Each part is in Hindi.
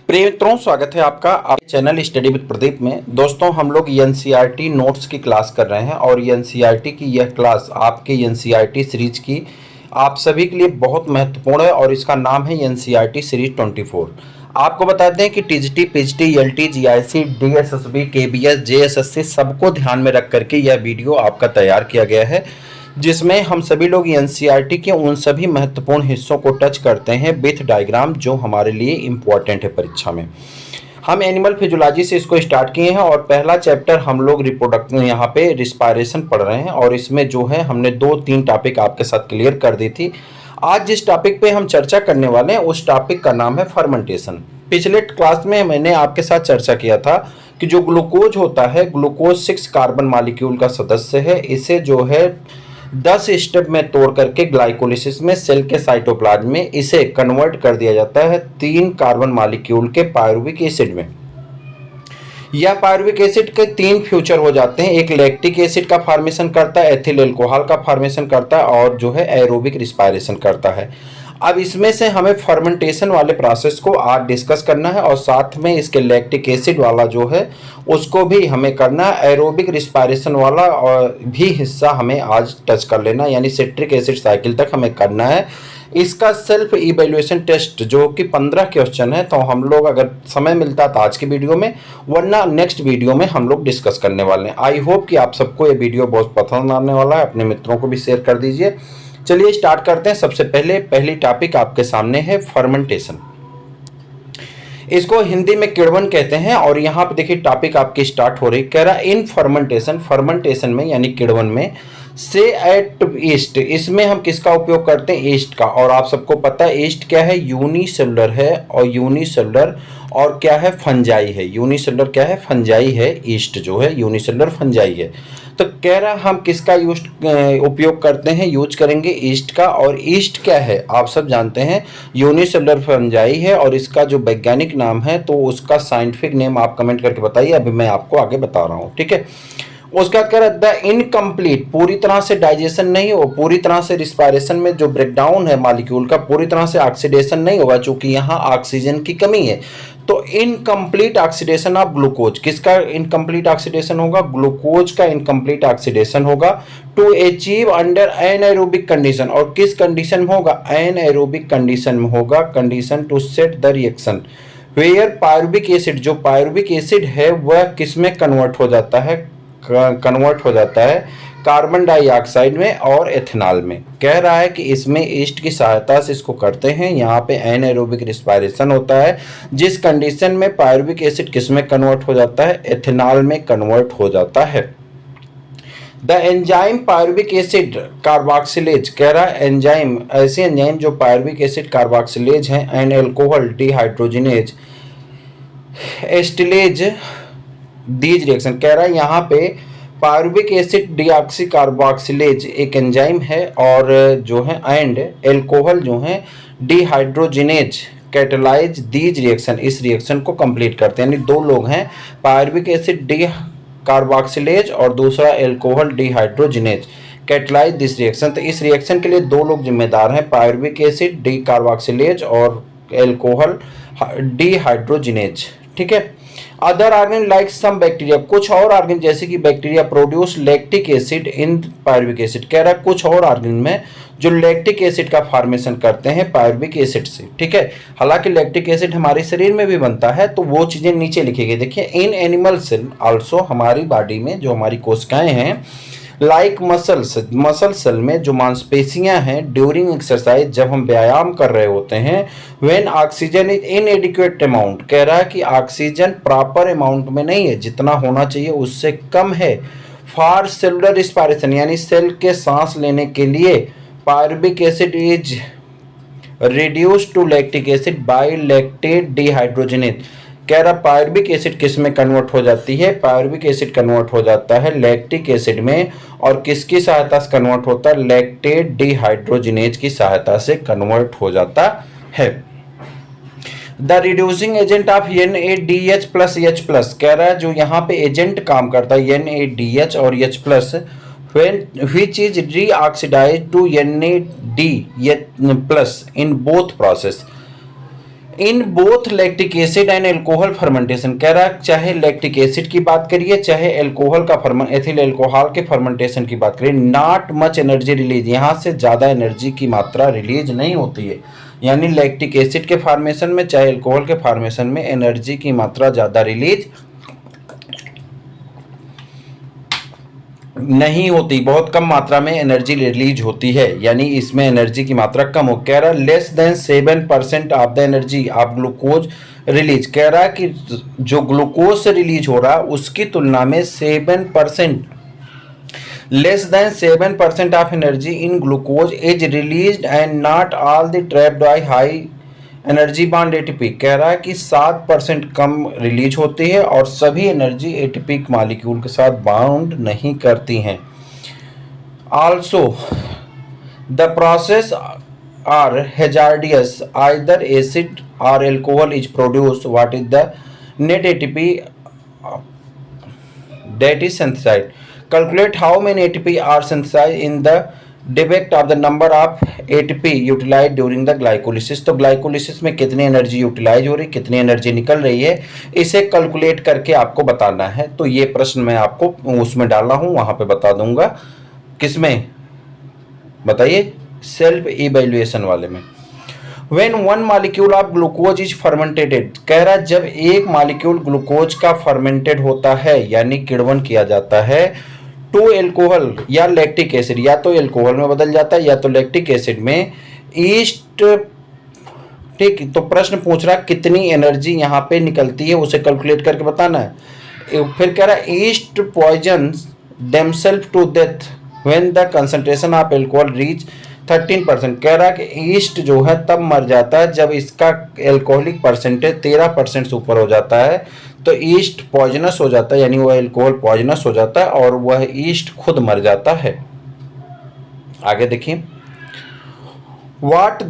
प्रिय मित्रों, स्वागत है आपका आप चैनल स्टडी विद प्रदीप में। दोस्तों, हम लोग एनसीईआरटी नोट्स की क्लास कर रहे हैं और एनसीईआरटी की यह क्लास आपके एनसीईआरटी सीरीज की आप सभी के लिए बहुत महत्वपूर्ण है और इसका नाम है एनसीईआरटी सीरीज 24। आपको बताते हैं कि TGT, PGT, LT, GIC, DSSB, KBS, JSSC सबको ध्यान में रख करके यह वीडियो आपका तैयार किया गया है, जिसमें हम सभी लोग एनसीईआरटी के उन सभी महत्वपूर्ण हिस्सों को टच करते हैं विथ डायग्राम जो हमारे लिए इम्पोर्टेंट है परीक्षा में। हम एनिमल फिजियोलॉजी से इसको स्टार्ट किए हैं और पहला चैप्टर हम लोग रिप्रोडक्ट यहाँ पे रिस्पायरेशन पढ़ रहे हैं और इसमें जो है हमने 2-3 टॉपिक आपके साथ क्लियर कर दी थी। आज जिस टॉपिक पे हम चर्चा करने वाले हैं उस टॉपिक का नाम है फर्मेंटेशन। पिछले क्लास में मैंने आपके साथ चर्चा किया था कि जो ग्लूकोज होता है, ग्लूकोज 6 कार्बन मॉलिक्यूल का सदस्य है। इसे जो है 10 स्टेप में तोड़ करके ग्लाइकोलिसिस में सेल के साइटोप्लाज्म में इसे कन्वर्ट कर दिया जाता है 3 कार्बन मॉलिक्यूल के पायरुविक एसिड में। यह पायरुविक एसिड के 3 फ्यूचर हो जाते हैं। एक लैक्टिक एसिड का फॉर्मेशन करता है, एथिल अल्कोहल का फॉर्मेशन करता है और जो है एरोबिक रिस्पायरेशन करता है। अब इसमें से हमें फर्मेंटेशन वाले प्रोसेस को आज डिस्कस करना है और साथ में इसके लैक्टिक एसिड वाला जो है उसको भी हमें करना है। एरोबिक रिस्पायरेशन वाला और भी हिस्सा हमें आज टच कर लेना, यानी सिट्रिक एसिड साइकिल तक हमें करना है। इसका सेल्फ इवेल्युएशन टेस्ट जो कि 15 क्वेश्चन है, तो हम लोग अगर समय मिलता तो आज की वीडियो में, वरना नेक्स्ट वीडियो में हम लोग डिस्कस करने वाले हैं। आई होप कि आप सबको ये वीडियो बहुत पसंद आने वाला है। अपने मित्रों को भी शेयर कर दीजिए। चलिए स्टार्ट करते हैं। सबसे पहली टॉपिक आपके सामने है फर्मेंटेशन। इसको हिंदी में किण्वन कहते हैं और यहाँ पे देखिए टॉपिक आपकी स्टार्ट हो रही, कह रहा इन फर्मेंटेशन में यानी किण्वन में से एट ईस्ट। इसमें हम किसका उपयोग करते हैं? ईस्ट का। और आप सबको पता है ईस्ट क्या है? यूनिसेलुलर है और यूनिसेलुलर और क्या है? फंजाई है। यूनिसेलुलर क्या है? फंजाई है। ईस्ट जो है यूनिसेलुलर फंजाई है। तो कह रहा हम किसका उपयोग करते हैं? यूज करेंगे ईस्ट का। और ईस्ट क्या है आप सब जानते हैं, यूनिसेलुलर फंजाई है और इसका जो वैज्ञानिक नाम है तो उसका साइंटिफिक नेम आप कमेंट करके बताइए, अभी मैं आपको आगे बता रहा हूँ, ठीक है। उसका कह रहा द इनकम्प्लीट, पूरी तरह से डाइजेशन नहीं हो, पूरी तरह से रिस्पायरेशन में जो ब्रेकडाउन है मॉलिक्यूल का, पूरी तरह से ऑक्सीडेशन नहीं होगा चूंकि यहाँ ऑक्सीजन की कमी है। तो इनकम्प्लीट ऑक्सीडेशन ऑफ ग्लूकोज, किसका इनकम्प्लीट ऑक्सीडेशन होगा? ग्लूकोज का इनकम्प्लीट ऑक्सीडेशन होगा to achieve under anaerobic condition. और किस कंडीशन में होगा? एनाएरोबिक कंडीशन में होगा। Condition to set the reaction where pyruvic acid, जो पायरुविक एसिड है वह किस में कन्वर्ट हो जाता है? कन्वर्ट हो जाता है कार्बन डाइऑक्साइड में और एथेनॉल में। कह रहा है कि इसमें ईस्ट की सहायता से इसको करते हैं। यहाँ पे एनाएरोबिक रिस्पायरेशन होता है जिस कंडीशन में पायरुविक एसिड किस में कन्वर्ट हो जाता है? एथेनॉल में कन्वर्ट हो जाता है। The enzyme pyruvic acid carboxylase, कह रहा है एंजाइम, ऐसे एंजाइम जो पायरुविक एसिड कार्बोक्सिलेज हैं and alcohol dehydrogenase catalyse these reaction. कह रहा है यहाँ पे पायरुविक एसिड डीऑक्सी कार्बोक्सिलेज एक एंजाइम है और जो है एंड एल्कोहल जो है डिहाइड्रोजिनेज कैटलाइज दीज रिएक्शन, इस रिएक्शन को कंप्लीट करते हैं। यानी 2 लोग हैं, पायरुविक एसिड डी कार्बोक्सिलेज और दूसरा alcohol dehydrogenase catalyse this reaction. तो इस रिएक्शन के लिए 2 लोग जिम्मेदार हैं, पायरुविक एसिड डी कार्बोक्सिलेज और एल्कोहल डिहाइड्रोजिनेज, ठीक है। Other organ like some bacteria, कुछ और ऑर्गेन जैसे कि bacteria produce lactic acid in pyruvic acid. कह रहा है कुछ और ऑर्गेन में जो लैक्टिक एसिड का फॉर्मेशन करते हैं पायरुविक एसिड से, ठीक है। हालांकि लैक्टिक एसिड हमारे शरीर में भी बनता है, तो वो चीजें नीचे लिखी गई। देखिए इन एनिमल सेल आल्सो, हमारी बॉडी में जो हमारी कोशिकाएं हैं, लाइक मसल सेल में जो मांसपेशियां हैं, ड्यूरिंग एक्सरसाइज, जब हम व्यायाम कर रहे होते हैं, व्हेन ऑक्सीजन इज इनएडिक्वेट अमाउंट, कह रहा है कि ऑक्सीजन प्रॉपर अमाउंट में नहीं है, जितना होना चाहिए उससे कम है। फॉर सेलुलर रिस्पायरेशन, यानी सेल के सांस लेने के लिए pyruvic acid is reduce to lactic acid by lactate dehydrogenase. कह रहा पायरुविक एसिड किस में कन्वर्ट हो जाती है? पायरुविक एसिड कन्वर्ट हो जाता है लैक्टिक एसिड में। और किसकी सहायता से कन्वर्ट होता है? लैक्टेट डिहाइड्रोजिनेज की सहायता से कन्वर्ट हो जाता है। The reducing agent of NADH plus H plus, कह रहा है जो यहाँ पे एजेंट काम करता है NADH और H plus, which is reoxidized to NAD plus in both process। In both lactic acid and alcohol fermentation, कह रहा है चाहे लैक्टिक एसिड की बात करिए चाहे एल्कोहल का एथिल एल्कोहल के फर्मेंटेशन की बात करिए, नॉट मच एनर्जी रिलीज, यहाँ से ज़्यादा एनर्जी की मात्रा रिलीज नहीं होती है। यानी लैक्टिक एसिड के फॉर्मेशन में चाहे एल्कोहल के फॉर्मेशन में एनर्जी की मात्रा ज़्यादा रिलीज नहीं होती, बहुत कम मात्रा में एनर्जी रिलीज होती है, यानी इसमें एनर्जी की मात्रा कम हो। कह रहा less than 7% of the energy of glucose release, कह रहा है कि जो ग्लूकोज से रिलीज हो रहा है उसकी तुलना में 7%, less than 7% of energy in glucose is released and not all the trapped by high energy bond ATP, कह रहा है कि 7% कम रिलीज होती है और सभी एनर्जी एटीपी मॉलिक्यूल के साथ बाउंड नहीं करती हैं। Also the process are hazardous, either acid और alcohol is produce, what is the net ATP that is synthesised, calculate how many ATP are synthesised in the defect of the number of ATP utilise during the glycolysis, तो ग्लाइकोलिसिस में कितनी एनर्जी यूटिलाइज हो रही, कितनी एनर्जी निकल रही है, इसे कैलकुलेट करके आपको बताना है। तो ये प्रश्न मैं आपको उसमें डालना हूं, वहां पे बता दूंगा। किसमें बताइए, सेल्फ इवैल्यूएशन वाले में। When one molecule of glucose is fermented, कह रहा जब एक मॉलिक्यूल ग्लूकोज का फर्मेंटेड होता है यानी किण्वन किया जाता है, टू एल्कोहल या लैक्टिक एसिड, या तो एल्कोहल में बदल जाता है या तो लैक्टिक एसिड में, ईस्ट, ठीक। तो प्रश्न पूछ रहा कितनी एनर्जी यहाँ पे निकलती है उसे कैलकुलेट करके बताना है। फिर कह रहा yeast poisons themselves to death when the concentration of alcohol reach 13%, कह रहा कि ईस्ट जो है तब मर जाता है जब इसका एल्कोहलिक परसेंटेज 13% से ऊपर हो जाता है, तो ईस्ट पॉइजनस हो जाता है, यानी वह एल्कोहल पॉइजनस हो जाता है और वह ईस्ट खुद मर जाता है। आगे देखिए, what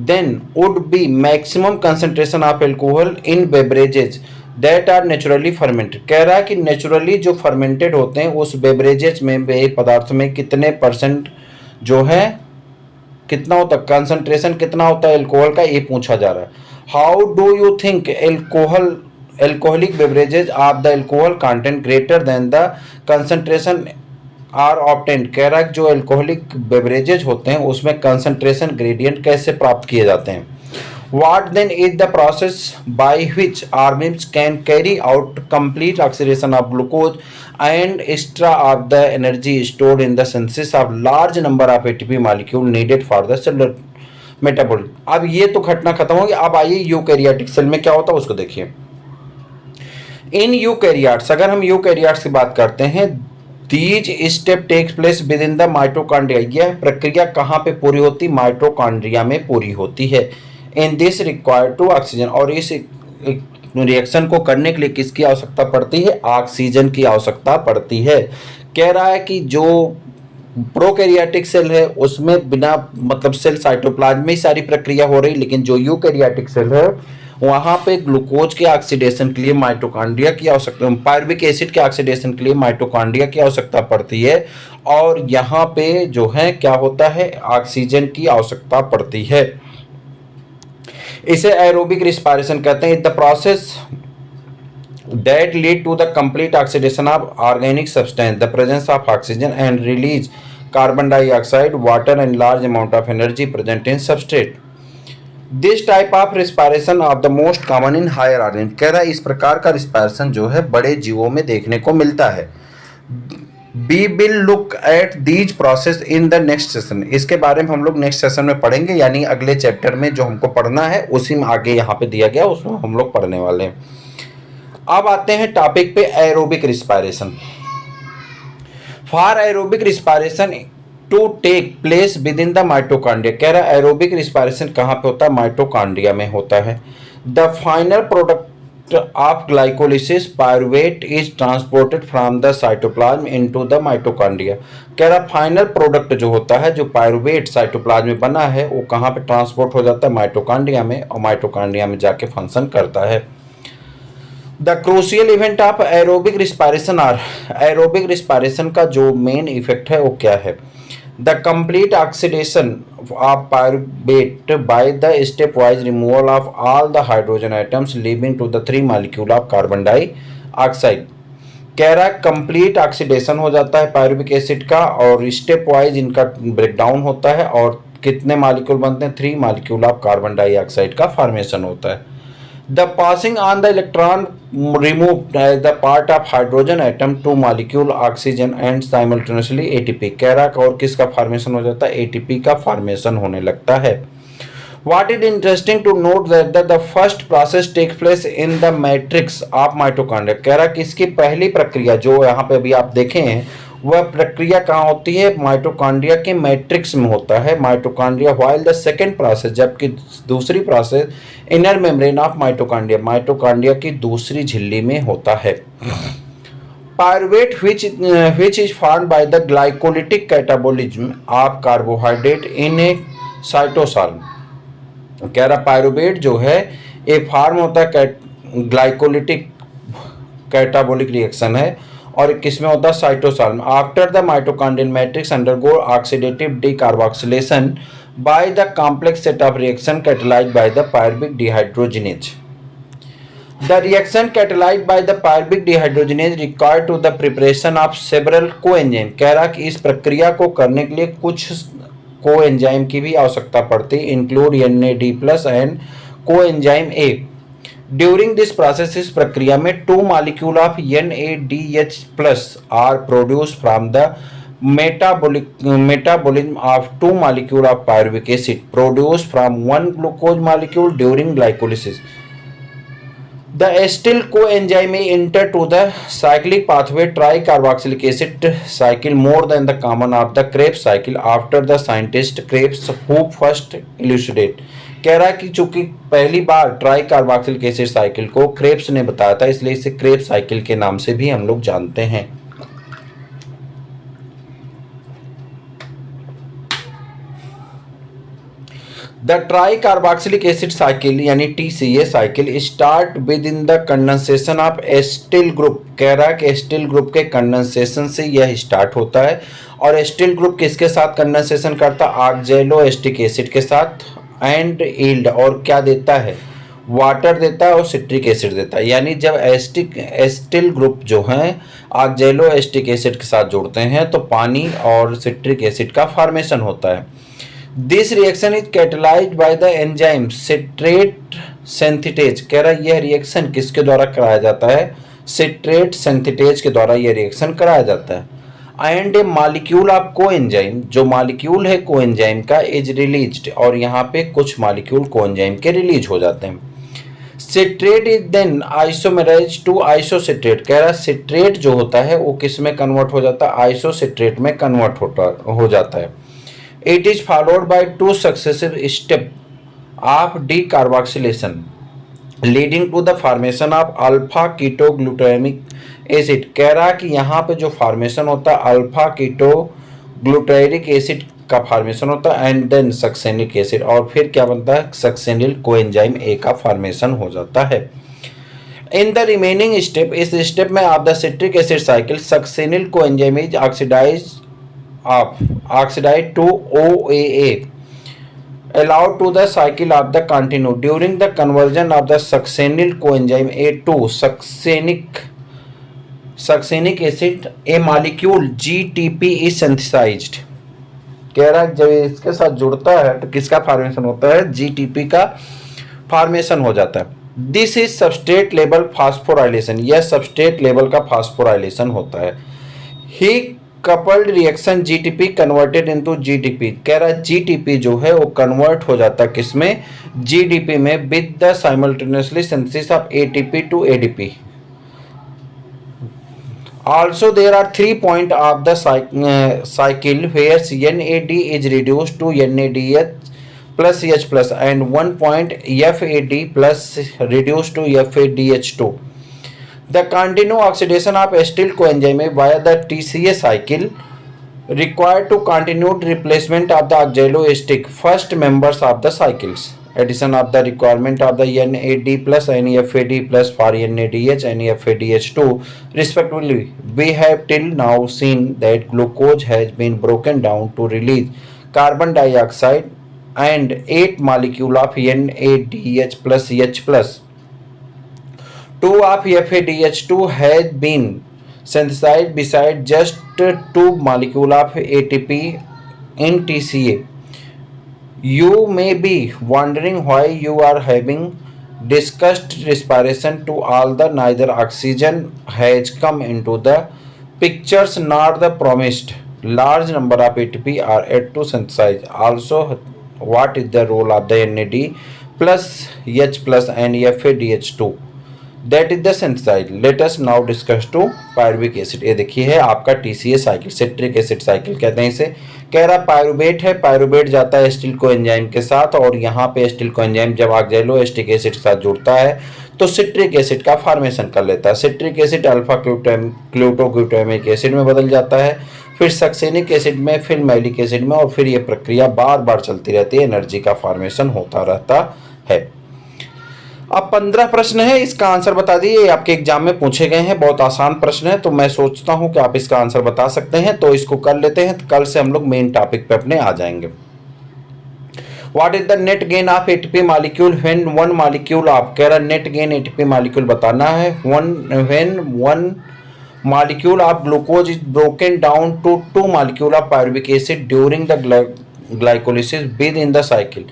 then would be maximum concentration of alcohol in beverages that are naturally fermented, कह रहा है कि नेचुरली जो फर्मेंटेड होते हैं उस बेवरेजेज में, पेय पदार्थ में कितने परसेंट जो है कितना होता है, कंसंट्रेशन कितना होता है एल्कोहल का, ये पूछा जा रहा है। How do you think alcoholic beverages of the alcohol content greater than the concentration are obtained, कह रहा है जो एल्कोहलिक बेवरेजेज होते हैं उसमें कंसंट्रेशन ग्रेडियंट कैसे प्राप्त किए जाते हैं। What then is the process by which organisms can carry out complete oxidation of glucose and extra of the energy stored in the synthesis of large number of ATP molecule needed for the cellular metabolism। अब ये तो घटना खत्म होगी, अब आइए यूकैरियोटिक सेल में क्या होता है उसको देखिए। इन यूकैरियोट्स, अगर हम यूकैरियोट्स की बात करते हैं, these step takes place within the mitochondria, यह प्रक्रिया कहाँ पे पूरी होती, माइटोकॉन्ड्रिया में पूरी होती है। In this required to oxygen, और इस रिएक्शन को करने के लिए किसकी आवश्यकता पड़ती है, ऑक्सीजन की आवश्यकता पड़ती है। कह रहा है कि जो प्रोकैरियोटिक सेल है उसमें बिना मतलब सेल साइटोप्लाज्म में ही सारी प्रक्रिया हो रही, लेकिन जो यूकैरियोटिक सेल है वहाँ पे ग्लूकोज के ऑक्सीडेशन के लिए माइटोकॉन्ड्रिया की आवश्यकता, पायरुविक एसिड के ऑक्सीडेशन के लिए माइटोकॉन्ड्रिया की आवश्यकता पड़ती है, और यहाँ पे जो है क्या होता है, ऑक्सीजन की आवश्यकता पड़ती है। इसे एरोबिक रिस्पायरेशन कहते हैं। The process that lead to the complete oxidation of organic substance, the presence of oxygen and release carbon dioxide, water and large amount of energy present in substrate. This type of respiration of the most common in higher organism, कह रहा है इस प्रकार का रिस्पायरेशन जो है बड़े जीवों में देखने को मिलता है। We will look at these process in the next session, इसके बारे में हम लोग नेक्स्ट सेशन में पढ़ेंगे, यानी अगले चैप्टर में जो हमको पढ़ना है उसी में आगे यहाँ पे दिया गया उसमें हम लोग पढ़ने वाले हैं। अब आते हैं टॉपिक पे aerobic respiration. For aerobic respiration to take place within the mitochondria, कह रहा है एरोबिक रिस्पायरेशन कहाँ पे होता है, माइटोकॉन्ड्रिया में होता है। The final product of glycolysis pyruvate is transported from the cytoplasm into the mitochondria, कह रहा फाइनल प्रोडक्ट जो होता है, जो पायरुवेट साइटोप्लाज्म में बना है, वो कहाँ पे ट्रांसपोर्ट हो जाता है, माइटोकॉन्ड्रिया में, और माइटोकॉन्ड्रिया में जाके फंक्शन करता है। The crucial event of aerobic respiration are, aerobic respiration का जो मेन इफेक्ट है वो क्या है, The complete oxidation of pyruvate by the stepwise removal of all the hydrogen atoms leading to the 3 molecule of carbon dioxide। कह रहा है कंप्लीट ऑक्सीडेशन हो जाता है पायरुविक एसिड का और स्टेप वाइज इनका ब्रेकडाउन होता है और कितने मॉलिक्यूल बनते हैं, 3 मॉलिक्यूल ऑफ कार्बन डाइऑक्साइड का फॉर्मेशन होता है। The passing on the electron remove as the part of hydrogen atom 2 molecule oxygen and simultaneously ATP. कह रहा है और किसका फॉर्मेशन हो जाता है, एटीपी का फॉर्मेशन होने लगता है। What is interesting to note that the first process takes place in the matrix of mitochondria। कह रहा कि इसकी पहली प्रक्रिया जो यहाँ पे अभी आप देखे हैं वह प्रक्रिया कहाँ होती है, माइटोकॉन्ड्रिया के मैट्रिक्स में होता है mitochondria. while the second process, जबकि दूसरी process inner membrane of mitochondria, mitochondria की दूसरी झिल्ली में होता है। Pyruvate which is formed by the glycolytic catabolism of carbohydrate in a cytosol। कह रहा पायरुवेट जो है ये फॉर्म होता है ग्लाइकोलिटिक कैटाबोलिक रिएक्शन है और किसमें होता है, साइटोसॉल में। After the mitochondrial matrix undergo oxidative decarboxylation by the complex set of reaction catalysed by the pyruvic dehydrogenase. The reaction catalysed by the pyruvic dehydrogenase required to the preparation of several coenzyme. कह रहा कि इस प्रक्रिया को करने के लिए कुछ कोएंजाइम की भी आवश्यकता पड़ती है, include NAD+ and coenzyme A। During this process, इस प्रक्रिया में 2 molecule of NADH+ are produce from the metabolism of 2 molecule of pyruvic acid produce from 1 glucose molecule during glycolysis. The acetyl coenzyme may enter to the cyclic pathway tricarboxylic acid cycle more than the common of the Krebs cycle after the scientist Krebs who first elucidate। कह रहा है कि चूंकि पहली बार ट्राइकार्बोक्सिलिक एसिड साइकिल को क्रेब्स ने बताया था इसलिए इसे क्रेब्स साइकिल के नाम से भी हम लोग जानते हैं। द ट्राइकार्बोक्सिलिक एसिड साइकिल यानी TCA cycle start with in the condensation of acetyl group. कह रहा है कि एस्टिल ग्रुप के कंडेंसेशन से यह स्टार्ट होता है और एस्टिल ग्रुप किसके साथ कंडेंसेशन करता है, ऑक्जेलो एस्टिक एसिड के साथ एंड यील्ड और क्या देता है, वाटर देता है और सिट्रिक एसिड देता है। यानी जब एस्टिल ग्रुप जो है ऑक्जेलो एस्टिक एसिड के साथ जुड़ते हैं तो पानी और सिट्रिक एसिड का फॉर्मेशन होता है। This reaction is catalysed by the enzyme citrate synthetase. कह रहा है यह रिएक्शन किसके द्वारा कराया जाता है, सिट्रेट सिंथेटेज के द्वारा यह रिएक्शन कराया जाता है। And A molecule of coenzyme, जो मॉलिक्यूल है कोएंजाइम का इज रिलीज्ड और यहाँ पे कुछ मॉलिक्यूल कोएंजाइम के रिलीज हो जाते हैं। Citrate is then isomerise to isocitrate. कह रहा है सिट्रेट जो होता है वो किस में कन्वर्ट हो जाता है, आइसोसिट्रेट में कन्वर्ट हो जाता है। It is followed by 2 successive steps of decarboxylation leading to the formation of alpha ketoglutamic acid। कह रहा है कि यहाँ पे जो फॉर्मेशन होता है अल्फा कीटोग्लूटारिक एसिड का फॉर्मेशन होता है एंड देन सक्सेनिक एसिड और फिर क्या बनता है, सक्सेनिल कोएंजाइम A का फॉर्मेशन हो जाता है। इन द रिमेनिंग स्टेप, इस स्टेप में of the citric acid cycle succinyl coenzyme is oxidized to OAA allowed to the cycle of the continue during the conversion of the succinyl coenzyme A to succinic acid a molecule GTP is synthesized। कह रहा है जब इसके साथ जुड़ता है तो किसका फॉर्मेशन होता है, GTP का फॉर्मेशन हो जाता है। This is substrate level phosphorylation, यह सबस्ट्रेट लेवल का फास्फोराइलेशन होता है। ही coupled reaction GTP converted into GDP। कह रहा है GTP जो है वो कन्वर्ट हो जाता है किसमें, GDP में with the simultaneously synthesis of ATP to ADP। Also there are 3 points of the cycle where NAD is reduced to NADH plus H plus and 1 point FAD plus reduced to FADH2। The continued oxidation of acetyl coenzyme via the TCA cycle required to continued replacement of the oxaloacetic first members of the cycles addition of the requirement of the NAD plus NAFAD plus for NADH NAFADH2 respectively. We have till now seen that glucose has been broken down to release carbon dioxide and 8 molecule of NADH plus H plus. 2 of FADH2 has been synthesized beside just 2 molecule of ATP in TCA. You may be wondering why you are having discussed respiration to all the neither oxygen has come into the pictures nor the promised large number of ATP are yet to synthesize. Also, what is the role of the NAD plus H plus and FADH2 that is the synthesize. Let us now discuss to pyruvic acid. ये देखिए है आपका TCA cycle, citric acid cycle कहते हैं इसे. कह रहा पायरुवेट है, पायरुवेट जाता है एस्टिल कोएंजाइम के साथ और यहाँ पे एस्टिल कोएंजाइम जब ऑक्सैलो एस्टिक एसिड के साथ जुड़ता है तो सिट्रिक एसिड का फॉर्मेशन कर लेता है. सिट्रिक एसिड अल्फा ग्लूटोग्लूटामिक एसिड में बदल जाता है, फिर सक्सेनिक एसिड में, फिर मैलिक एसिड में, और फिर ये प्रक्रिया बार बार चलती रहती है, एनर्जी का फॉर्मेशन होता रहता है. अब 15 प्रश्न है, इसका आंसर बता दिए. आपके एग्जाम में पूछे गए हैं, बहुत आसान प्रश्न है, तो मैं सोचता हूं कि आप इसका आंसर बता सकते हैं. तो इसको कर लेते हैं, कल से हम लोग मेन टॉपिक पे अपने आ जाएंगे. What is the net gain of ATP molecule when one molecule of, कह रहा नेट गेन एटीपी मॉलिक्यूल बताना है. When one molecule of glucose is broken down to 2 molecule of pyruvic acid during the glycolysis within the cycle.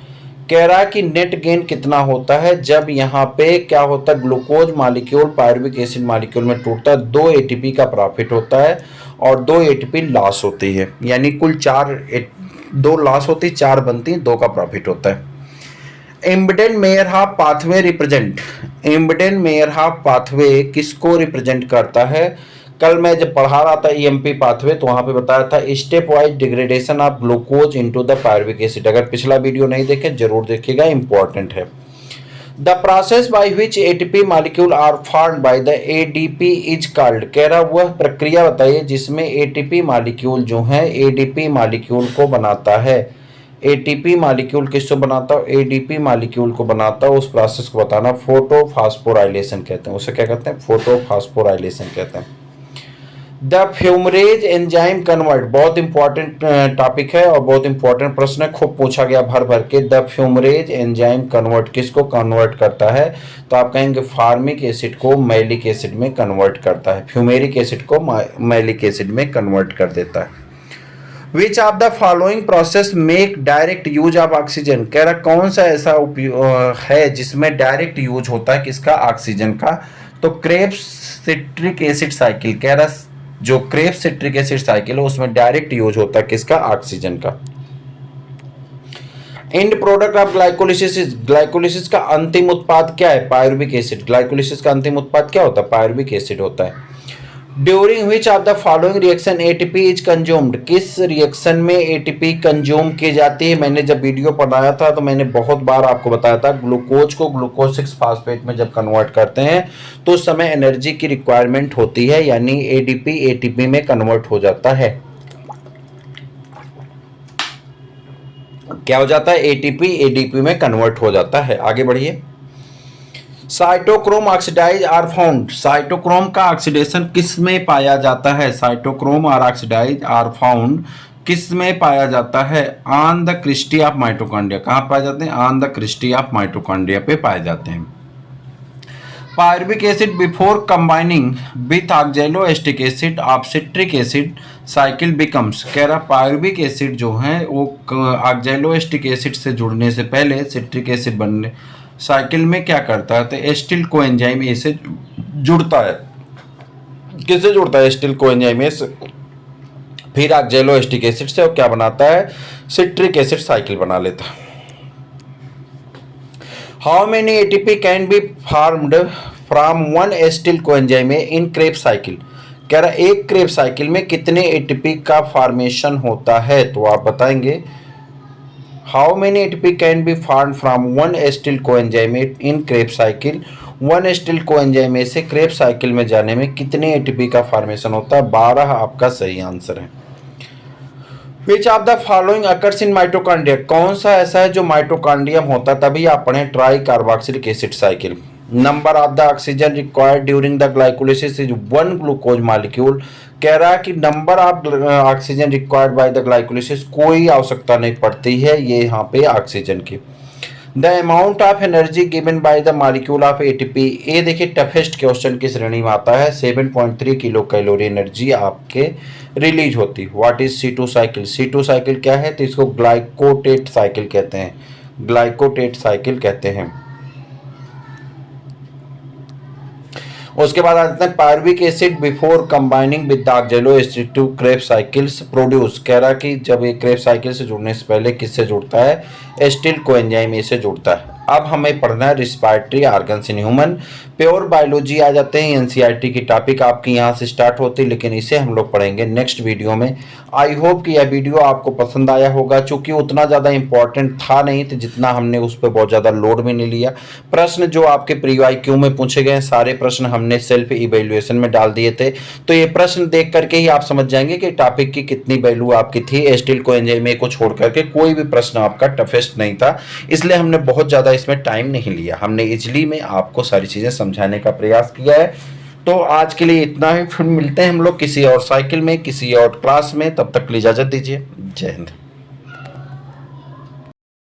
कह रहा है कि नेट गेन कितना होता है जब यहाँ पे क्या होता है, glucose molecule pyruvic acid molecule में टूटता है, 2 एटीपी का प्रॉफिट होता है और 2 एटीपी लॉस होती है, यानी कुल 2 लॉस होती, 4 बनती, 2 का प्रॉफिट होता है. Embedded mayor-half pathway represent, embedded mayor-half pathway किसको रिप्रेजेंट करता है? कल मैं जब पढ़ा रहा था ईएमपी पाथवे तो वहां पे बताया था stepwise degradation of glucose into the pyruvic acid. अगर पिछला वीडियो नहीं देखे जरूर देखिएगा, इंपॉर्टेंट है. The process by which ATP molecule are formed by the ADP is called. कह रहा वह प्रक्रिया बताइए जिसमें एटीपी मॉलिक्यूल जो है एडीपी मॉलिक्यूल को बनाता है. एटीपी मॉलिक्यूल किसको बनाता है? एडीपी मॉलिक्यूल को बनाता है. उस प्रोसेस को बताना फोटोफॉस्फोराइलेशन कहते हैं. उसे क्या कहते हैं? फोटोफॉस्फोराइलेशन कहते हैं. द फ्यूमरेज एंजाइम कन्वर्ट, बहुत इंपॉर्टेंट टॉपिक है और बहुत इंपॉर्टेंट प्रश्न है, खूब पूछा गया भर भर के. द फ्यूमरेज एंजाइम कन्वर्ट किसको कन्वर्ट करता है? तो आप कहेंगे फार्मिक एसिड को मैलिक एसिड में कन्वर्ट करता है, फ्यूमेरिक एसिड को मैलिक एसिड में कन्वर्ट कर देता है. Which of the following process make direct use of oxygen. कह रहा कौन सा ऐसा है जिसमें डायरेक्ट यूज होता है किसका? ऑक्सीजन का. तो क्रेब्स सिट्रिक एसिड साइकिल, कह रहा जो क्रेब्स सिट्रिक एसिड साइकिल है उसमें डायरेक्ट यूज होता है किसका? ऑक्सीजन का. And product of glycolysis, glycolysis का अंतिम उत्पाद क्या है? Pyruvic acid. ग्लाइकोलिसिस का अंतिम उत्पाद क्या होता है? पायरुविक एसिड होता है. During which of the following reaction ATP is consumed, किस रिएक्शन में एटीपी कंज्यूम की जाती है? मैंने जब वीडियो पढ़ाया था तो मैंने बहुत बार आपको बताया था ग्लूकोज को ग्लूकोज 6 फास्फेट में जब कन्वर्ट करते हैं तो उस समय एनर्जी की रिक्वायरमेंट होती है, यानी एडीपी एटीपी में कन्वर्ट हो जाता है. क्या हो जाता है? एटीपी एडीपी में कन्वर्ट हो जाता है. आगे बढ़िए. Cytochrome oxidase are found, cytochrome का ऑक्सीडेशन किस में पाया जाता है? साइटोक्रोम और ऑक्सीडाइज आर फाउंड किस में पाया जाता है? On the cristae of mitochondria. कहाँ पाए जाते हैं? On the cristae of mitochondria पे पाए जाते हैं. Pyruvic acid before combining with oxaloacetic acid of citric acid cycle becomes. कह रहा पायरुविक एसिड जो है वो ऑक्सैलो एस्टिक एसिड से जुड़ने से पहले सिट्रिक एसिड बनने साइकिल में क्या करता है? तो एस्टिल कोएंजाइम ए से जुड़ता है. किससे जुड़ता है? एस्टिल कोएंजाइम ए से, फिर ऑक्सैलो एस्टिक एसिड से, और क्या बनाता है? सिट्रिक एसिड साइकिल बना लेता है. How many ATP can be formed from one acetyl coenzyme A in Krebs cycle. कह रहा एक क्रेब साइकिल में कितने एटीपी का फॉर्मेशन होता है? तो आप बताएंगे. How many ATP can be formed from one acetyl coenzyme in Krebs cycle? One acetyl coenzyme से क्रेब साइकिल में जाने में कितने एटीपी का फॉर्मेशन होता है? 12 आपका सही आंसर है. Which of the following occurs in mitochondria, कौन सा ऐसा है जो माइटोकॉन्ड्रियम होता है, तभी आप पढ़ें try carboxylic acid cycle. Number of the oxygen required during the glycolysis is 1 glucose molecule, कह रहा है कि number of oxygen required by the glycolysis कोई आवश्यकता नहीं पड़ती है ये यहाँ पे ऑक्सीजन की। The amount of energy given by the molecule of ATP, ये देखिए टफेस्ट क्वेश्चन की श्रेणी में आता है। 7.3 किलो कैलोरी एनर्जी आपके रिलीज होती। What is C2 cycle, C2 cycle क्या है, तो इसको ग्लाइकोटेट साइकिल कहते हैं, ग्लाइकोटेट साइकिल कहते हैं। उसके बाद आ जाते हैं pyruvic acid before combining with the oxaloacetic Krebs cycles produce, कह रहा कि जब ये क्रेब साइकिल से जुड़ने से पहले किससे जुड़ता है, एस्टिल कोएंजाइम ए से जुड़ता है। अब हमें पढ़ना है respiratory organs in human. Pure biology आ जाते हैं, एनसीईआरटी की टॉपिक आपकी यहाँ से स्टार्ट होती है, लेकिन इसे हम लोग पढ़ेंगे नेक्स्ट वीडियो में। आई होप कि यह वीडियो आपको पसंद आया होगा, चूंकि उतना ज़्यादा इंपॉर्टेंट था नहीं, तो जितना हमने उस पर बहुत ज़्यादा लोड भी नहीं लिया। प्रश्न जो आपके प्री IQ में पूछे गए सारे प्रश्न हमने सेल्फ इवेल्युएशन में डाल दिए थे, तो ये प्रश्न देख करके ही आप समझ जाएंगे कि टॉपिक की कितनी वैल्यू आपकी थी। एस्टिल कोएंजाइम ए को छोड़ करके कोई भी प्रश्न आपका टफेस्ट नहीं था, इसलिए हमने बहुत ज़्यादा इसमें टाइम नहीं लिया, हमने इजली में आपको सारी चीज़ें समझाने का प्रयास किया है। तो आज के लिए इतना ही, फिर मिलते हैं हम लोग किसी और साइकिल में, किसी और क्लास में, तब तक के लिए इजाज़त दीजिए। जय हिंद।